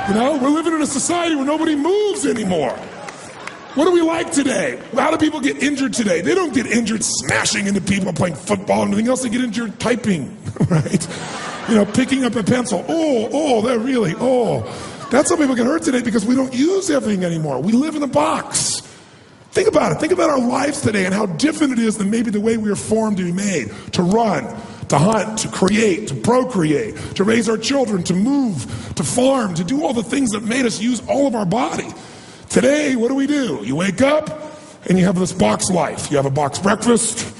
You know, we're living in a society where nobody moves anymore. What do we like today? How do people get injured today? They don't get injured smashing into people, playing football and everything else. They get injured typing, right? You know, picking up a pencil. That's how people get hurt today because we don't use everything anymore. We live in a box. Think about it. Think about our lives today and how different it is than maybe the way we were formed to be made, to run, to hunt, to create, to procreate, to raise our children, to move, to farm, to do all the things that made us use all of our body. Today, what do? You wake up and you have this box life. You have a box breakfast,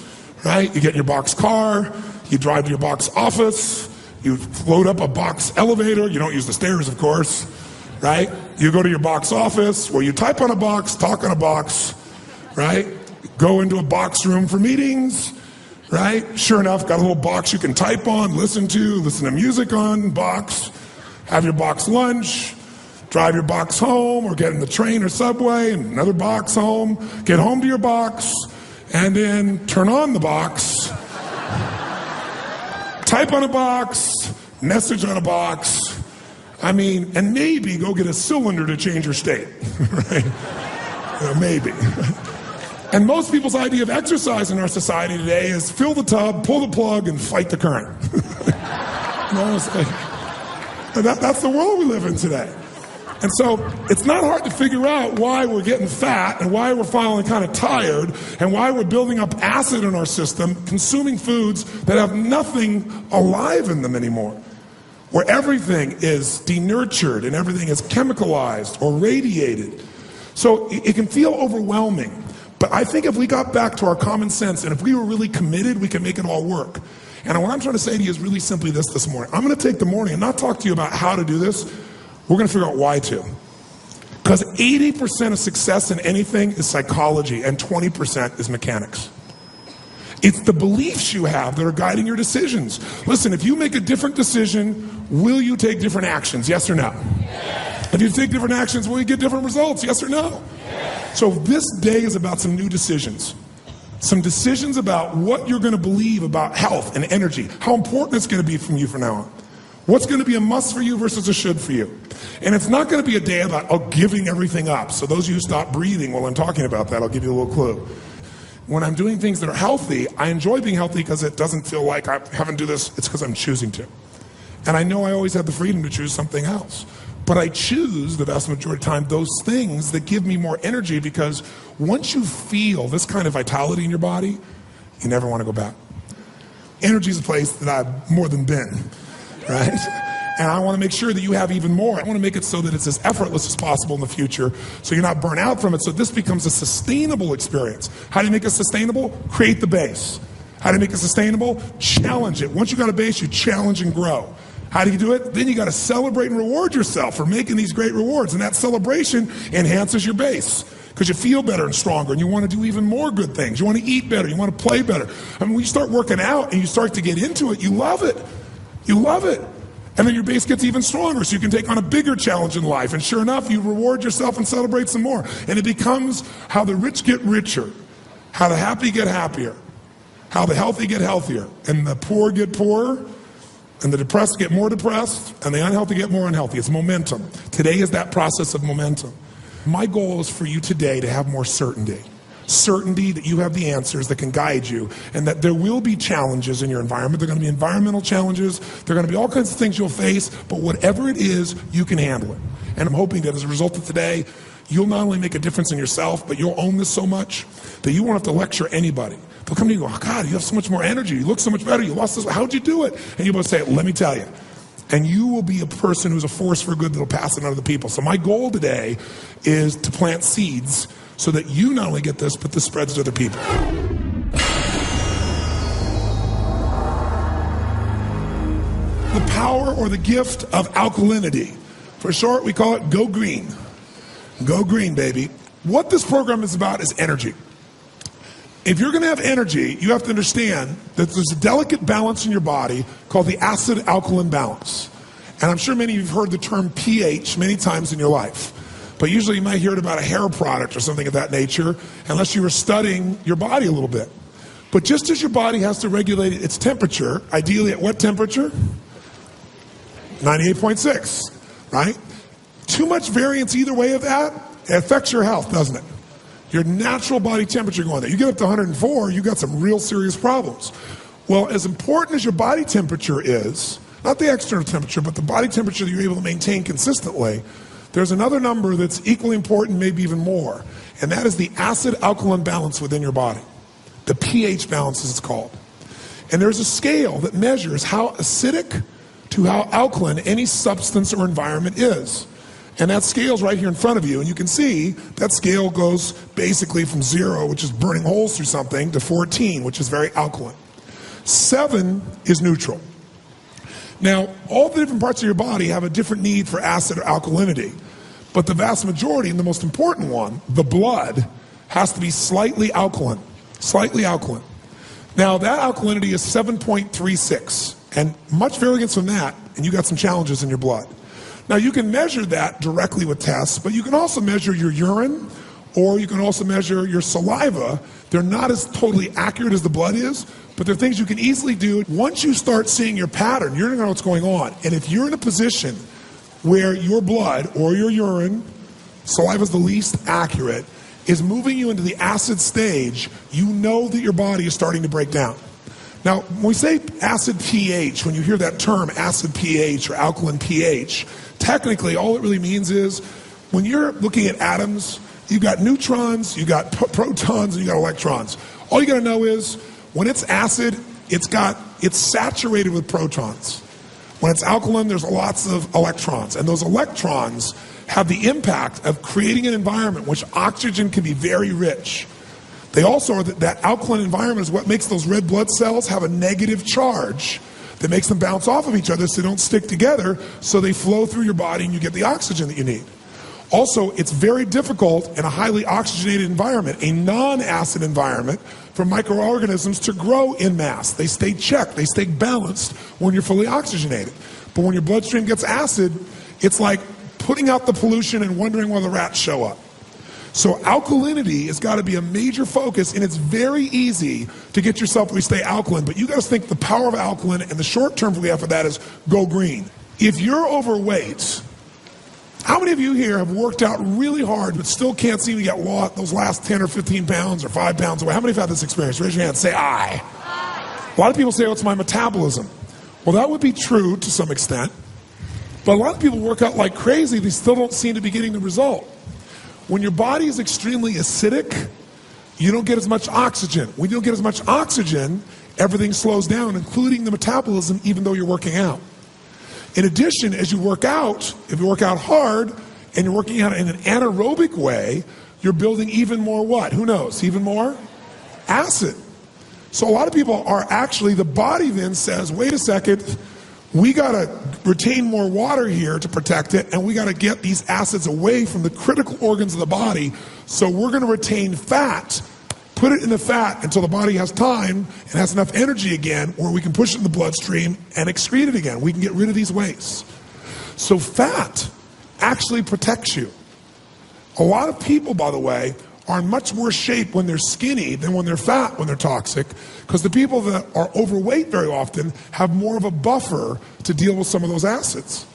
right? You get in your box car, you drive to your box office, you load up a box elevator. You don't use the stairs, of course, right? You go to your box office where you type on a box, talk on a box, right? Go into a box room for meetings, right? Sure enough, got a little box you can type on, listen to music on, box, have your box lunch, drive your box home or get in the train or subway and another box home, get home to your box, and then turn on the box, type on a box, message on a box, and maybe go get a cylinder to change your state, right? Maybe. And most people's idea of exercise in our society today is fill the tub, pull the plug, and fight the current. That's the world we live in today. And so it's not hard to figure out why we're getting fat and why we're finally kind of tired and why we're building up acid in our system, consuming foods that have nothing alive in them anymore, where everything is denurtured and everything is chemicalized or radiated. So it can feel overwhelming. But I think if we got back to our common sense and if we were really committed, we can make it all work. And what I'm trying to say to you is really simply this morning. I'm going to take the morning and not talk to you about how to do this. We're going to figure out why to. Because 80% of success in anything is psychology and 20% is mechanics. It's the beliefs you have that are guiding your decisions. Listen, if you make a different decision, will you take different actions? Yes or no? Yes. If you take different actions, will you get different results? Yes or no? Yes. So this day is about some new decisions. Some decisions about what you're going to believe about health and energy. How important it's going to be from you from now on. What's going to be a must for you versus a should for you. And it's not going to be a day about giving everything up. So those of you who stop breathing while I'm talking about that, I'll give you a little clue. When I'm doing things that are healthy, I enjoy being healthy because it doesn't feel like I haven't do this. It's because I'm choosing to. And I know I always have the freedom to choose something else. But I choose the vast majority of the time those things that give me more energy because once you feel this kind of vitality in your body, you never want to go back. Energy is a place that I've more than been, right? And I want to make sure that you have even more. I want to make it so that it's as effortless as possible in the future so you're not burnt out from it, so this becomes a sustainable experience. How do you make it sustainable? Create the base. How do you make it sustainable? Challenge it. Once you got a base, you challenge and grow. How do you do it? Then you got to celebrate and reward yourself for making these great rewards. And that celebration enhances your base because you feel better and stronger and you want to do even more good things. You want to eat better. You want to play better. When you start working out and you start to get into it, you love it. You love it. And then your base gets even stronger so you can take on a bigger challenge in life. And sure enough, you reward yourself and celebrate some more. And it becomes how the rich get richer, how the happy get happier, how the healthy get healthier, and the poor get poorer, and the depressed get more depressed, and the unhealthy get more unhealthy. It's momentum. Today is that process of momentum. My goal is for you today to have more certainty. Certainty that you have the answers that can guide you, and that there will be challenges in your environment. There are going to be environmental challenges. There are going to be all kinds of things you'll face, but whatever it is, you can handle it. And I'm hoping that as a result of today, you'll not only make a difference in yourself, but you'll own this so much that you won't have to lecture anybody. They'll come to you and go, oh God, you have so much more energy. You look so much better. You lost this. How'd you do it? And you'll both say, let me tell you. And you will be a person who's a force for good that'll pass it on to the people. So my goal today is to plant seeds so that you not only get this, but this spreads to other people. The power or the gift of alkalinity. For short, we call it Go Green. Go Green, baby. What this program is about is energy. If you're going to have energy, you have to understand that there's a delicate balance in your body called the acid-alkaline balance. And I'm sure many of you have heard the term pH many times in your life. But usually you might hear it about a hair product or something of that nature, unless you were studying your body a little bit. But just as your body has to regulate its temperature, ideally at what temperature? 98.6, right? too much variance either way of that, it affects your health, doesn't it? Your natural body temperature going there. You get up to 104, you got some real serious problems. Well, as important as your body temperature is, not the external temperature, but the body temperature that you're able to maintain consistently, there's another number that's equally important, maybe even more, and that is the acid-alkaline balance within your body. The pH balance, as it's called. And there's a scale that measures how acidic to how alkaline any substance or environment is. And that scale's right here in front of you, and you can see that scale goes basically from 0, which is burning holes through something, to 14, which is very alkaline. 7 is neutral. Now, all the different parts of your body have a different need for acid or alkalinity, but the vast majority, and the most important one, the blood, has to be slightly alkaline. Slightly alkaline. Now, that alkalinity is 7.36, and much variance from that, and you got some challenges in your blood. Now, you can measure that directly with tests, but you can also measure your urine, or you can also measure your saliva. They're not as totally accurate as the blood is, but they're things you can easily do. Once you start seeing your pattern, you're going to know what's going on. And if you're in a position where your blood or your urine, saliva is the least accurate, is moving you into the acid stage, you know that your body is starting to break down. Now, when we say acid pH, when you hear that term, acid pH or alkaline pH, technically all it really means is when you're looking at atoms, you've got neutrons, you've got protons, and you've got electrons. All you got to know is when it's acid, it's saturated with protons. When it's alkaline, there's lots of electrons, and those electrons have the impact of creating an environment in which oxygen can be very rich. They also are that alkaline environment is what makes those red blood cells have a negative charge that makes them bounce off of each other so they don't stick together, so they flow through your body and you get the oxygen that you need. Also, it's very difficult in a highly oxygenated environment, a non-acid environment, for microorganisms to grow in mass. They stay checked, they stay balanced when you're fully oxygenated. But when your bloodstream gets acid, it's like putting out the pollution and wondering why the rats show up. So alkalinity has got to be a major focus, and it's very easy to get yourself to stay alkaline, but you got to think the power of alkaline, and the short term for the effort of that is go green. If you're overweight, how many of you here have worked out really hard but still can't seem to get lost those last 10 or 15 pounds or 5 pounds away? How many have had this experience? Raise your hand. Say aye. A lot of people say, oh, it's my metabolism. Well, that would be true to some extent, but a lot of people work out like crazy. They still don't seem to be getting the result. When your body is extremely acidic, you don't get as much oxygen. When you don't get as much oxygen, everything slows down, including the metabolism, even though you're working out. In addition, as you work out, if you work out hard and you're working out in an anaerobic way, you're building even more what? Who knows? Even more acid. So a lot of people are actually, the body then says, wait a second, we got to retain more water here to protect it, and we got to get these acids away from the critical organs of the body, so we're going to retain fat, put it in the fat until the body has time and has enough energy again where we can push it in the bloodstream and excrete it again. We can get rid of these wastes. So fat actually protects you. A lot of people, by the way, are in much worse shape when they're skinny than when they're fat, when they're toxic, because the people that are overweight very often have more of a buffer to deal with some of those acids.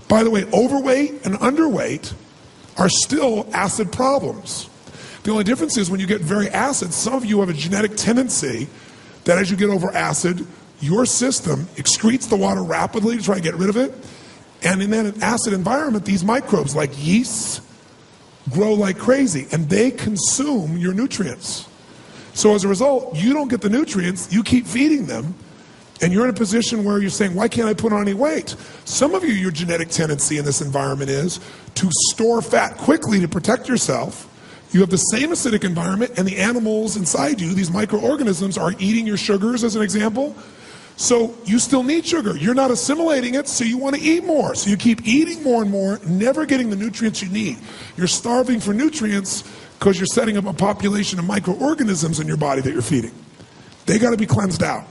By the way, overweight and underweight are still acid problems. The only difference is when you get very acid, some of you have a genetic tendency that as you get over acid, your system excretes the water rapidly to try and get rid of it. And in that acid environment, these microbes like yeasts grow like crazy, and they consume your nutrients. So as a result, you don't get the nutrients, you keep feeding them, and you're in a position where you're saying, why can't I put on any weight? Some of you, your genetic tendency in this environment is to store fat quickly to protect yourself. You have the same acidic environment, and the animals inside you, these microorganisms, are eating your sugars, as an example. So you still need sugar. You're not assimilating it, so you want to eat more. So you keep eating more and more, never getting the nutrients you need. You're starving for nutrients because you're setting up a population of microorganisms in your body that you're feeding. They got to be cleansed out.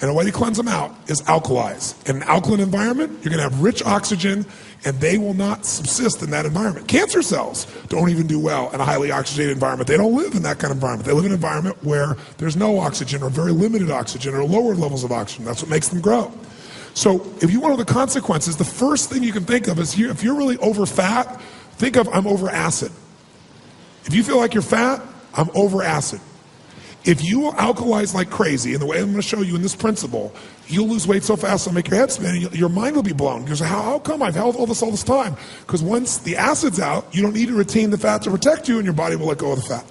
And the way to cleanse them out is alkalize. In an alkaline environment, you're going to have rich oxygen, and they will not subsist in that environment. Cancer cells don't even do well in a highly oxygenated environment. They don't live in that kind of environment. They live in an environment where there's no oxygen or very limited oxygen or lower levels of oxygen. That's what makes them grow. So if you want to know the consequences, the first thing you can think of is if you're really over fat, think of I'm over acid. If you feel like you're fat, I'm over acid. If you alkalize like crazy, and the way I'm going to show you in this principle, you'll lose weight so fast it'll make your head spin, and your mind will be blown. Because how come I've held all this time? Because once the acid's out, you don't need to retain the fat to protect you, and your body will let go of the fat.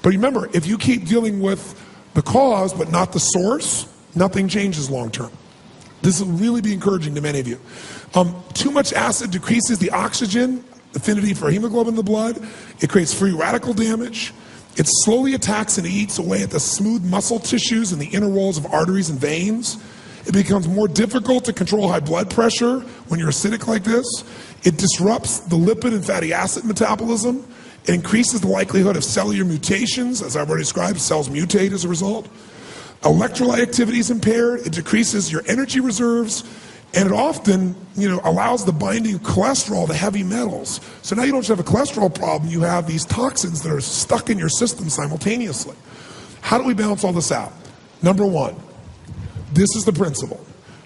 But remember, if you keep dealing with the cause but not the source, nothing changes long term. This will really be encouraging to many of you. Too much acid decreases the oxygen affinity for hemoglobin in the blood. It creates free radical damage. It slowly attacks and eats away at the smooth muscle tissues and the inner walls of arteries and veins. It becomes more difficult to control high blood pressure when you're acidic like this. It disrupts the lipid and fatty acid metabolism. It increases the likelihood of cellular mutations. As I've already described, cells mutate as a result. Electrolyte activity is impaired. It decreases your energy reserves. And it often, allows the binding of cholesterol to heavy metals. So now you don't just have a cholesterol problem, you have these toxins that are stuck in your system simultaneously. How do we balance all this out? Number one, this is the principle.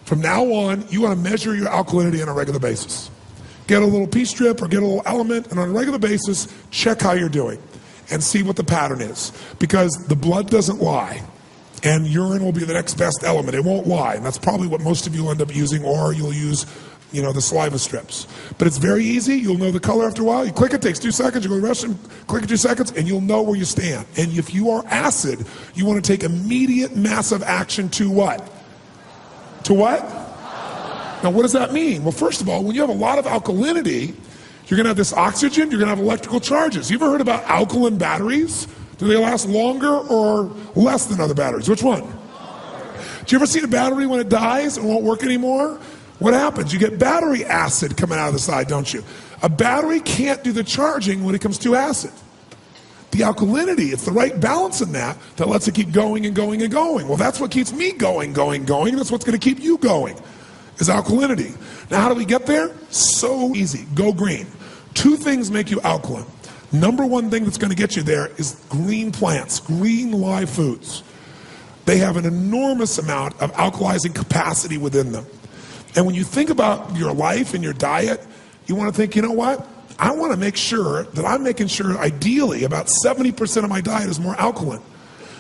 From now on, you want to measure your alkalinity on a regular basis. Get a little pee strip or get a little element, and on a regular basis, check how you're doing and see what the pattern is. Because the blood doesn't lie. And urine will be the next best element. It won't lie. And that's probably what most of you will end up using, or you'll use, the saliva strips. But it's very easy. You'll know the color after a while. You click it, takes 2 seconds. You go to the restroom, click it 2 seconds, and you'll know where you stand. And if you are acid, you want to take immediate, massive action to what? To what? Now, what does that mean? Well, first of all, when you have a lot of alkalinity, you're going to have this oxygen, you're going to have electrical charges. You ever heard about alkaline batteries? Do they last longer or less than other batteries? Which one? Do you ever see a battery when it dies and won't work anymore? What happens? You get battery acid coming out of the side, don't you? A battery can't do the charging when it comes to acid. The alkalinity, it's the right balance in that lets it keep going and going and going. Well, that's what keeps me going. That's what's going to keep you going, is alkalinity. Now, how do we get there? So easy. Go green. 2 things make you alkaline. Number one thing that's going to get you there is green plants, green live foods. They have an enormous amount of alkalizing capacity within them. And when you think about your life and your diet, you want to think, you know what? I want to make sure that I'm making sure, ideally, about 70% of my diet is more alkaline.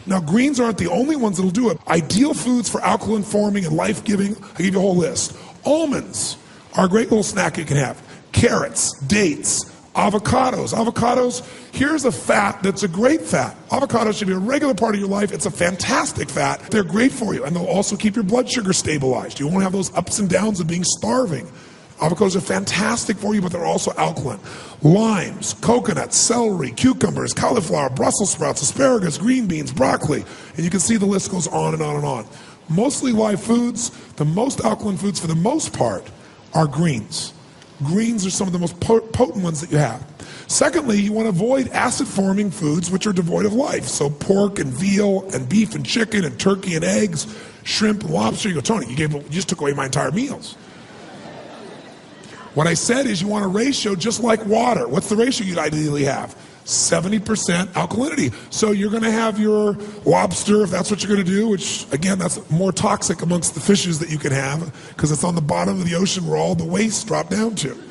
Now, greens aren't the only ones that'll do it. Ideal foods for alkaline forming and life-giving, I give you a whole list. Almonds are a great little snack you can have. Carrots, dates, avocados. Here's a fat that's a great fat. Avocados should be a regular part of your life. It's a fantastic fat. They're great for you, and they'll also keep your blood sugar stabilized. You won't have those ups and downs of being starving. Avocados are fantastic for you, but they're also alkaline. Limes, coconuts, celery, cucumbers, cauliflower, Brussels sprouts, asparagus, green beans, broccoli, and you can see the list goes on and on and on. Mostly live foods, the most alkaline foods for the most part are greens. Greens are some of the most potent ones that you have. Secondly, you want to avoid acid-forming foods which are devoid of life. So pork and veal and beef and chicken and turkey and eggs, shrimp and lobster. You go, Tony, you just took away my entire meals. What I said is you want a ratio just like water. What's the ratio you'd ideally have? 70% alkalinity. So you're going to have your lobster, if that's what you're going to do, which, again, that's more toxic amongst the fishes that you can have because it's on the bottom of the ocean where all the wastes drop down to.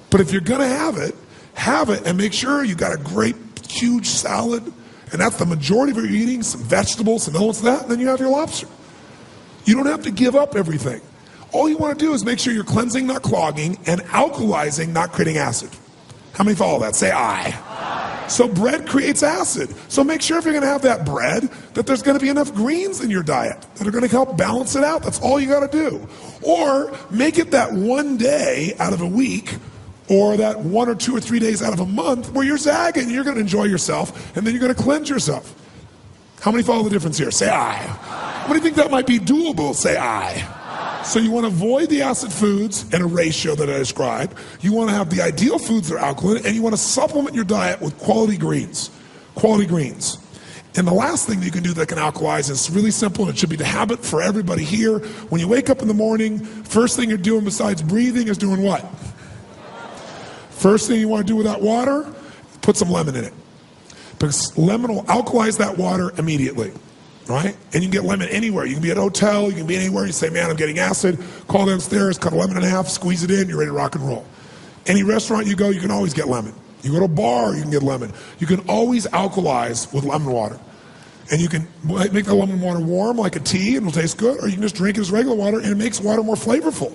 But if you're going to have it and make sure you got a great, huge salad, and that's the majority of what you're eating, some vegetables, some elements of that, and then you have your lobster. You don't have to give up everything. All you want to do is make sure you're cleansing, not clogging, and alkalizing, not creating acid. How many follow that? Say aye. So bread creates acid. So make sure if you're going to have that bread, that there's going to be enough greens in your diet that are going to help balance it out. That's all you got to do. Or make it that one day out of a week, or that 1 or 2 or 3 days out of a month where you're zagging, you're going to enjoy yourself, and then you're going to cleanse yourself. How many follow the difference here? Say aye. How many think that might be doable? Say aye. So you want to avoid the acid foods in a ratio that I described. You want to have the ideal foods that are alkaline, and you want to supplement your diet with quality greens. Quality greens. And the last thing that you can do that can alkalize is really simple, and it should be the habit for everybody here. When you wake up in the morning, first thing you're doing besides breathing is doing what? First thing you want to do with that water, put some lemon in it. Because lemon will alkalize that water immediately. right? And you can get lemon anywhere. You can be at a hotel, you can be anywhere. You say, man, I'm getting acid. Call downstairs, cut a lemon in half, squeeze it in, you're ready to rock and roll. Any restaurant you go, you can always get lemon. You go to a bar, you can get lemon. You can always alkalize with lemon water. And you can make the lemon water warm like a tea and it'll taste good, or you can just drink it as regular water and it makes water more flavorful.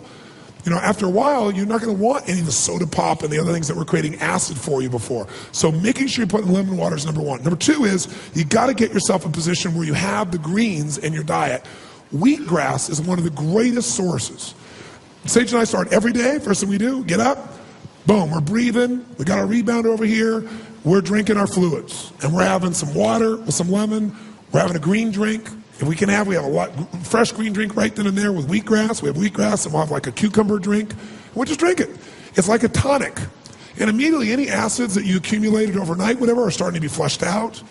You know, after a while, you're not going to want any of the soda pop and the other things that were creating acid for you before. So making sure you put in lemon water is number one. Number two is you got to get yourself a position where you have the greens in your diet. Wheatgrass is one of the greatest sources. Sage and I start every day. First thing we do, get up, boom, we're breathing. We got our rebounder over here. We're drinking our fluids. And we're having some water with some lemon. We're having a green drink. If we have a lot fresh green drink right then and there with wheatgrass. We have wheatgrass and we'll have like a cucumber drink. And we'll just drink it. It's like a tonic. And immediately any acids that you accumulated overnight, whatever, are starting to be flushed out.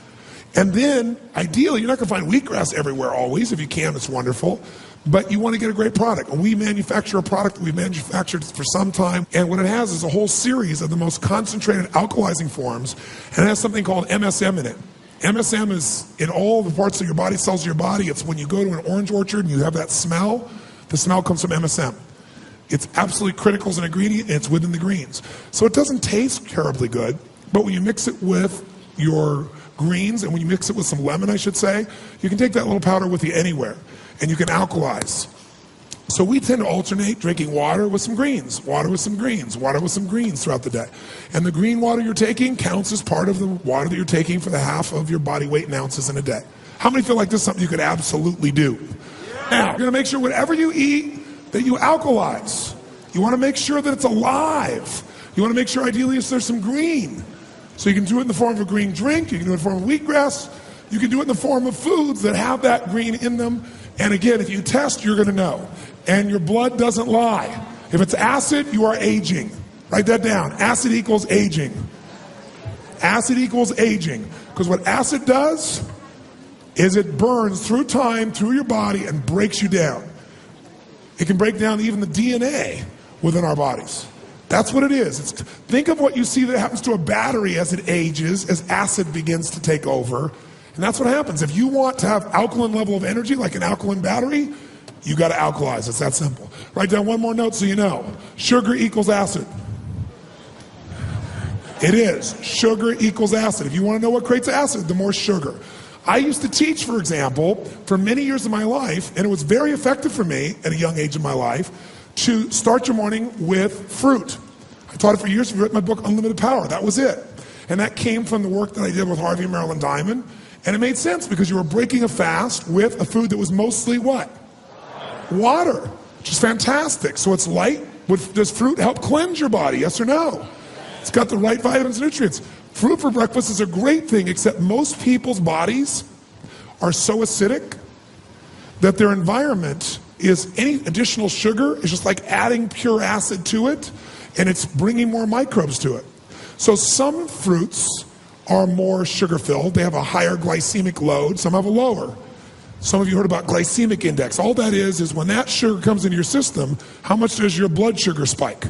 And then, ideally, you're not going to find wheatgrass everywhere always. If you can, it's wonderful. But you want to get a great product. And we manufacture a product that we've manufactured for some time. And what it has is a whole series of the most concentrated alkalizing forms. And it has something called MSM in it. MSM is in all the parts of your body, cells of your body. It's when you go to an orange orchard and you have that smell, the smell comes from MSM. It's absolutely critical as an ingredient, and it's within the greens. So it doesn't taste terribly good, but when you mix it with your greens, and when you mix it with some lemon, I should say, you can take that little powder with you anywhere, and you can alkalize. So we tend to alternate drinking water with some greens, water with some greens, water with some greens throughout the day. And the green water you're taking counts as part of the water that you're taking for the half of your body weight in ounces in a day. How many feel like this is something you could absolutely do? Now, you're going to make sure whatever you eat that you alkalize. You want to make sure that it's alive. You want to make sure ideally there's some green. So you can do it in the form of a green drink, you can do it in the form of wheatgrass, you can do it in the form of foods that have that green in them. And again, if you test, you're going to know. And your blood doesn't lie. If it's acid, you are aging. Write that down. Acid equals aging. Acid equals aging. Because what acid does is it burns through time, through your body, and breaks you down. It can break down even the DNA within our bodies. That's what it is. Think of what you see that happens to a battery as it ages, as acid begins to take over. And that's what happens. If you want to have alkaline level of energy, like an alkaline battery, you got to alkalize. It's that simple. Write down one more note so you know. Sugar equals acid. It is. Sugar equals acid. If you want to know what creates acid, the more sugar. I used to teach, for example, for many years of my life, and it was very effective for me at a young age in my life, to start your morning with fruit. I taught it for years. I've written my book, Unlimited Power. That was it. And that came from the work that I did with Harvey and Marilyn Diamond. And it made sense because you were breaking a fast with a food that was mostly what? Water, which is fantastic. So it's light. Does fruit help cleanse your body? Yes or no? It's got the right vitamins and nutrients. Fruit for breakfast is a great thing, except most people's bodies are so acidic that their environment is any additional sugar is just like adding pure acid to it, and it's bringing more microbes to it. So some fruits are more sugar-filled. They have a higher glycemic load. Some have a lower. Some of you heard about glycemic index. All that is when that sugar comes into your system, how much does your blood sugar spike?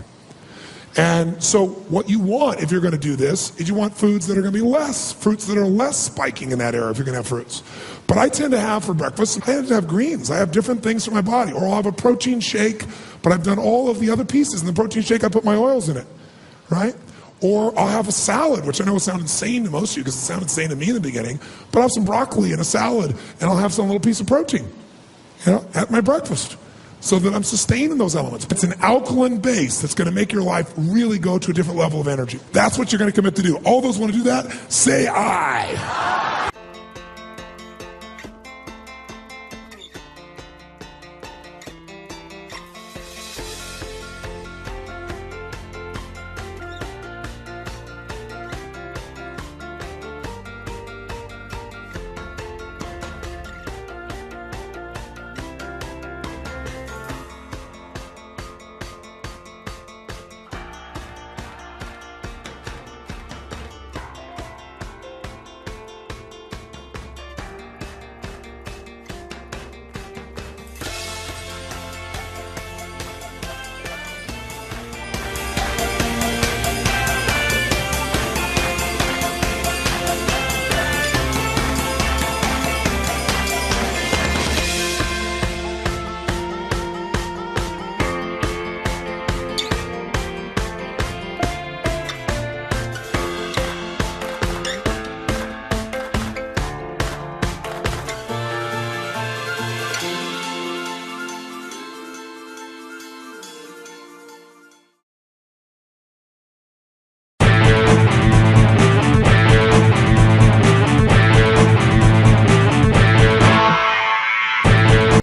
And so what you want, if you're going to do this, is you want foods that are going to be fruits that are less spiking in that area if you're going to have fruits. But I tend to have for breakfast, I tend to have greens. I have different things for my body. Or I'll have a protein shake, but I've done all of the other pieces. In the protein shake, I put my oils in it, right? Or I'll have a salad, which I know will sound insane to most of you because it sounded insane to me in the beginning. But I'll have some broccoli in a salad, and I'll have some little piece of protein, at my breakfast, so that I'm sustaining those elements. It's an alkaline base that's going to make your life really go to a different level of energy. That's what you're going to commit to do. All those want to do that, say aye.